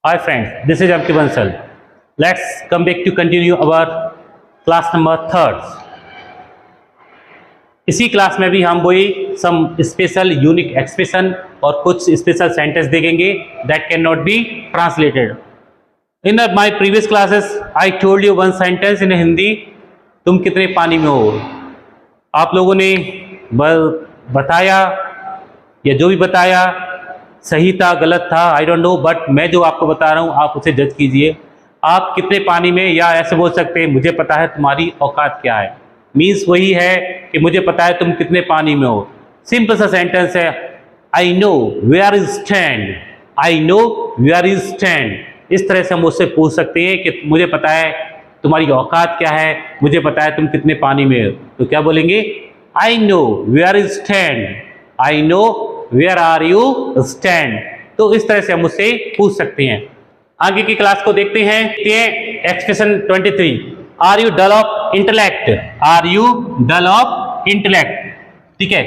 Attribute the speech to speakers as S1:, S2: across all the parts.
S1: Hi friends, this is Amki Bansal. Let's come back to continue our class number 3rd. इसी class में भी हम वही some special unique expression और कुछ स्पेशल सेंटेंस देखेंगे that can not be translated. In my previous classes I told you one sentence in Hindi. तुम कितने पानी में हो. आप लोगों ने बताया या जो भी बताया सही था गलत था आई डोंट नो, बट मैं जो आपको बता रहा हूँ आप उसे जज कीजिए. आप कितने पानी में, या ऐसे बोल सकते हैं मुझे पता है तुम्हारी औकात क्या है. मीन्स वही है कि मुझे पता है तुम कितने पानी में हो. सिंपल सा सेंटेंस है. I know where is stand. I know where is stand. इस तरह से हम उससे पूछ सकते हैं कि मुझे पता है तुम्हारी औकात क्या है, मुझे पता है तुम कितने पानी में हो. तो क्या बोलेंगे? I know where is stand. I know where are you stand. तो इस तरह से हम उससे पूछ सकते हैं. आगे की क्लास को देखते हैं. Expression 23. Are you dull of intellect. Are you dull of intellect. ठीक है,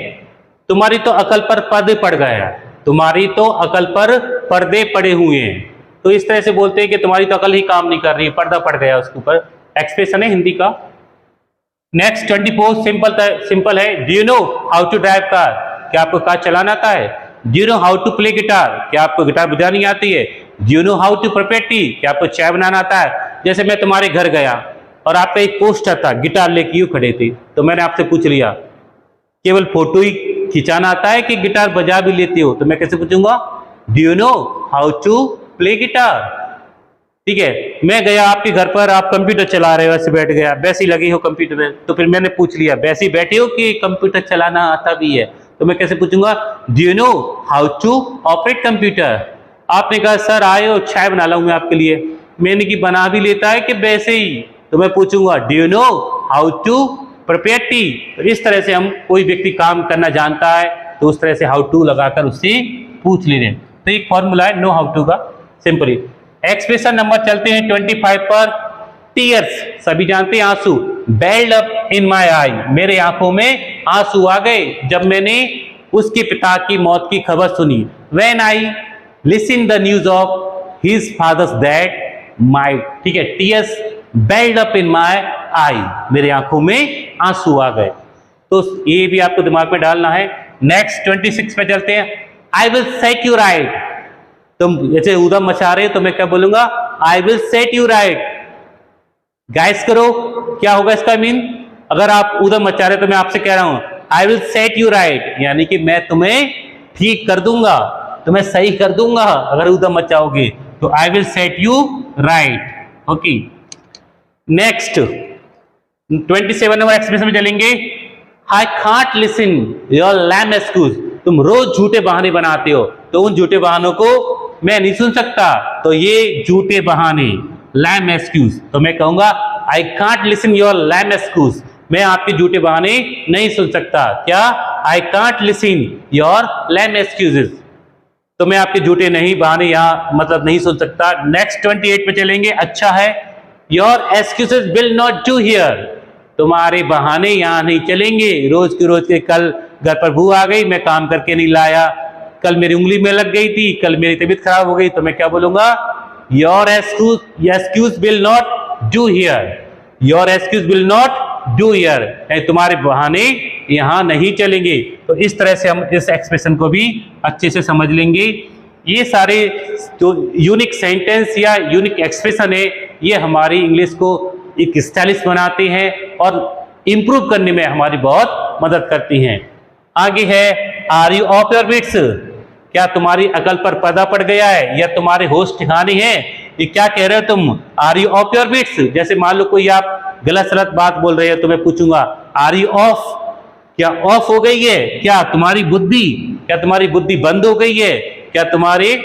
S1: तुम्हारी तो अकल पर पर्दे पड़ गए हैं. तुम्हारी तो अकल पर पर्दे पड़े हुए हैं. तो इस तरह से बोलते हैं कि तुम्हारी तो अकल ही काम नहीं कर रही है, पर्दा पड़ गया उसके ऊपर. एक्सप्रेशन है हिंदी का. नेक्स्ट 24 सिंपल है. Do you know how to drive car. क्या आपको कार चलाना आता है? Do you know how to play guitar. क्या आपको गिटार बजानी आती है? Do you know how to prepare tea. क्या आपको चाय बनाना आता है? जैसे मैं तुम्हारे घर गया और आप पे एक पोस्टर था, गिटार लेके यूं खड़े थे, तो मैंने आपसे पूछ लिया केवल फोटो ही खिंचाना आता है कि गिटार बजा भी लेते हो. तो मैं कैसे पूछूंगा? Do you know how to play guitar. ठीक है, मैं गया आपके घर पर, आप कंप्यूटर चला रहे हो, वैसे बैठ गया, वैसे ही लगी हो कंप्यूटर में. तो फिर मैंने पूछ लिया वैसे ही बैठे हो कि कंप्यूटर चलाना आता भी है. तो मैं कैसे पूछूंगा? Do you know how to operate computer. आपने कहा सर आए हो चाय बना लाऊं मैं आपके लिए. मैंने कि बना भी लेता है कि वैसे ही. तो मैं पूछूंगा do you know how to prepare tea. तो इस तरह से हम कोई व्यक्ति काम करना जानता है तो उस तरह से हाउ टू लगाकर उससे पूछ ले रहे हैं. तो एक फॉर्मूला है नो हाउ टू का, सिंपली. एक्सप्रेशन नंबर चलते हैं 25 पर. टीयर्स सभी जानते हैं, आंसू. बेल्ड अप इन माई आई. मेरे आंखों में आंसू आ गए जब मैंने उसके पिता की मौत की खबर सुनी. When I listen the news of his father's death. My, ठीक है, टीयर्स बेल्ड अप इन माई आई. मेरे आंखों में आंसू आ गए. तो ये भी आपको दिमाग में डालना है. नेक्स्ट 26 पे चलते हैं. आई विल सेट यू राइट. तुम जैसे उधम मचा रहे हो तो मैं क्या बोलूंगा? आई will set you right. Guys करो क्या होगा इसका मीन. अगर आप उधम मचा रहे हो तो मैं आपसे कह रहा हूं आई विल सेट यू राइट, यानी कि मैं तुम्हें ठीक कर दूंगा, तुम्हें सही कर दूंगा अगर उधम मचाओगे. तो I will set you right. Okay, next 27 number expression में चलेंगे. I can't listen your lame excuse. तुम रोज झूठे बहाने बनाते हो, तो उन झूठे बहानों को मैं नहीं सुन सकता. तो ये झूठे बहाने, लैम एक्सक्यूज. तो मैं कहूंगा I can't listen your lame excuse. मैं आपके झूठे बहाने नहीं सुन सकता. क्या? I can't listen your lame excuses. तो मैं आपके झूठे नहीं बहाने यहाँ मतलब नहीं सुन सकता. नेक्स्ट 28 पे चलेंगे. अच्छा है. Your excuses will not do here. तुम्हारे बहाने यहाँ नहीं चलेंगे. रोज के कल घर पर भूख आ गई, मैं काम करके नहीं लाया, कल मेरी उंगली में लग गई थी, कल मेरी तबीयत खराब हो गई. तो मैं क्या बोलूंगा? Your excuse will not do here. Your excuse will not do here. तुम्हारे बहाने यहाँ नहीं चलेंगे. तो इस तरह से हम इस एक्सप्रेशन को भी अच्छे से समझ लेंगे. ये सारे जो यूनिक सेंटेंस या यूनिक एक्सप्रेशन है ये हमारी इंग्लिश को एक स्टाइलिश बनाते हैं और इंप्रूव करने में हमारी बहुत मदद करती हैं. आगे है are you off your wits. क्या तुम्हारी अकल पर पर्दा पड़ गया है या तुम्हारे होश ठिकाने हैं? ये क्या कह रहे हो तुम? Are you off your wits. जैसे मान लो कोई आप गलत सलत बात बोल रहे हो तो मैं पूछूंगा आर यू ऑफ. क्या ऑफ हो गई है? क्या तुम्हारी बुद्धि, क्या तुम्हारी बुद्धि बंद हो गई है? क्या तुम्हारी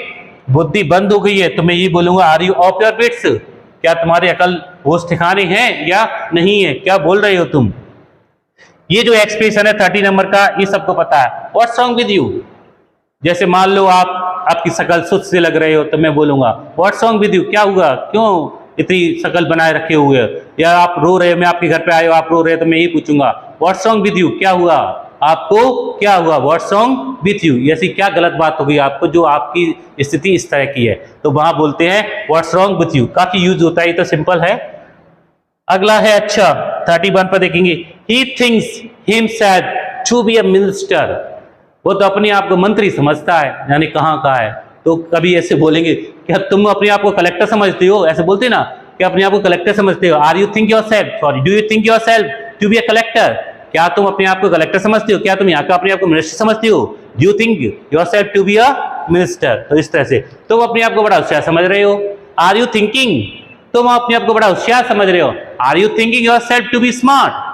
S1: बुद्धि बंद हो गई है? तो मैं ये बोलूंगा are you off your wits. क्या तुम्हारी अकल होश ठिकाने हैं या नहीं है? क्या बोल रहे हो तुम? ये जो एक्सप्रेशन है 30 नंबर का, ये सबको पता है. What's wrong with you. जैसे मान लो आपकी शकल सुस्त से लग रहे हो तो मैं बोलूंगा व्हाट्स रॉन्ग विद यू. क्या हुआ, क्यों इतनी शकल बनाए रखे हुए हो? या आप रो रहे हो, मैं आपके घर पे आए हो आप रो रहे हो तो मैं यही पूछूंगा व्हाट्स रॉन्ग विद यू. क्या हुआ, आपको क्या हुआ, व्हाट्स रॉन्ग विथ यू, ऐसी क्या गलत बात हो गई आपको जो आपकी स्थिति इस तरह की है, तो वहां बोलते हैं व्हाट्स रॉन्ग विथ यू, काफी यूज होता है, ये तो सिंपल है। अगला है अच्छा 31 पर देखेंगे, he thinks himself to be a minister, वो तो अपने आप को मंत्री समझता है, यानी कहाँ का है। तो कभी ऐसे बोलेंगे क्या तुम अपने आप को कलेक्टर समझते हो, ऐसे बोलते ना कि अपने आप को कलेक्टर समझते हो, are you think yourself, sorry do you think yourself to be a collector, क्या तुम अपने आप को कलेक्टर समझते हो, क्या तुम यहाँ का अपने आप को मिनिस्टर समझते हो, do you think yourself to be a minister, तो इस तरह से तुम अपने आप को बड़ा होशियार समझ रहे हो। आर यू थिंकिंग, तुम अपने आप को बड़ा होशियार समझ रहे हो, are you thinking yourself to be smart,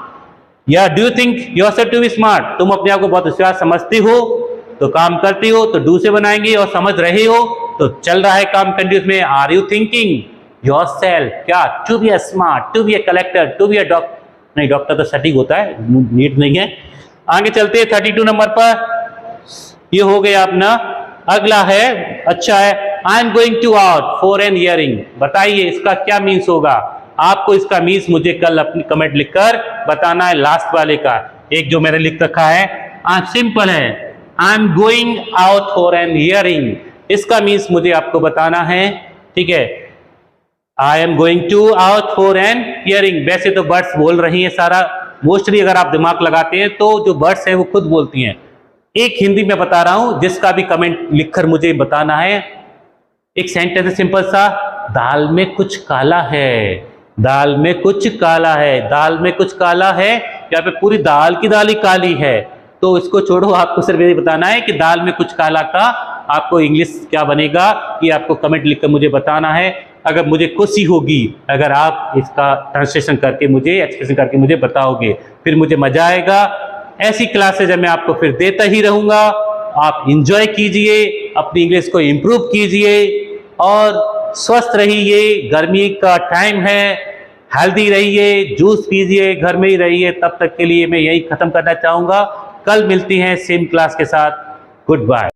S1: या do you think yourself to be smart, तुम अपने आप को बहुत होशियार समझते हो तो काम करते हो तो डू से बनाएंगे, और समझ रहे हो तो चल रहा है काम कंटिन्यूस में, are you thinking yourself क्या to be a smart, to be a collector, to be a doctor, नहीं डॉक्टर तो सटीक होता है, नीट नहीं है। आगे चलते हैं 32 नंबर पर, ये हो गया अपना। अगला है अच्छा है, I am going to out for an hearing, बताइए इसका क्या मीन्स होगा, आपको इसका मीन्स मुझे कल अपनी कमेंट लिखकर बताना है, लास्ट वाले का एक जो मैंने लिख रखा है, सिंपल है, I am going out for an hearing, इसका मीन्स मुझे आपको बताना है, ठीक है। I am going to out for an hearing, वैसे तो बर्ड्स बोल रही हैं सारा, मोस्टली अगर आप दिमाग लगाते हैं तो जो बर्ड्स हैं वो खुद बोलती हैं। एक हिंदी में बता रहा हूं, जिसका भी कमेंट लिखकर मुझे बताना है। एक सेंटेंस है सिंपल सा, दाल में कुछ काला है, दाल में कुछ काला है, दाल में कुछ काला है, यहाँ पे पूरी दाल की दाल ही काली है, तो इसको छोड़ो, आपको सिर्फ ये बताना है कि दाल में कुछ काला का आपको इंग्लिश क्या बनेगा, ये आपको कमेंट लिखकर मुझे बताना है। अगर मुझे खुशी होगी अगर आप इसका ट्रांसलेशन करके मुझे, एक्सप्रेशन करके मुझे बताओगे, फिर मुझे मजा आएगा। ऐसी क्लासेज मैं आपको फिर देता ही रहूंगा, आप इंजॉय कीजिए, अपनी इंग्लिश को इम्प्रूव कीजिए और स्वस्थ रहिए, गर्मी का टाइम है, हेल्दी रहिए, जूस पीजिए, घर में ही रहिए। तब तक के लिए मैं यही खत्म करना चाहूंगा, कल मिलती हैं सेम क्लास के साथ, गुड बाय।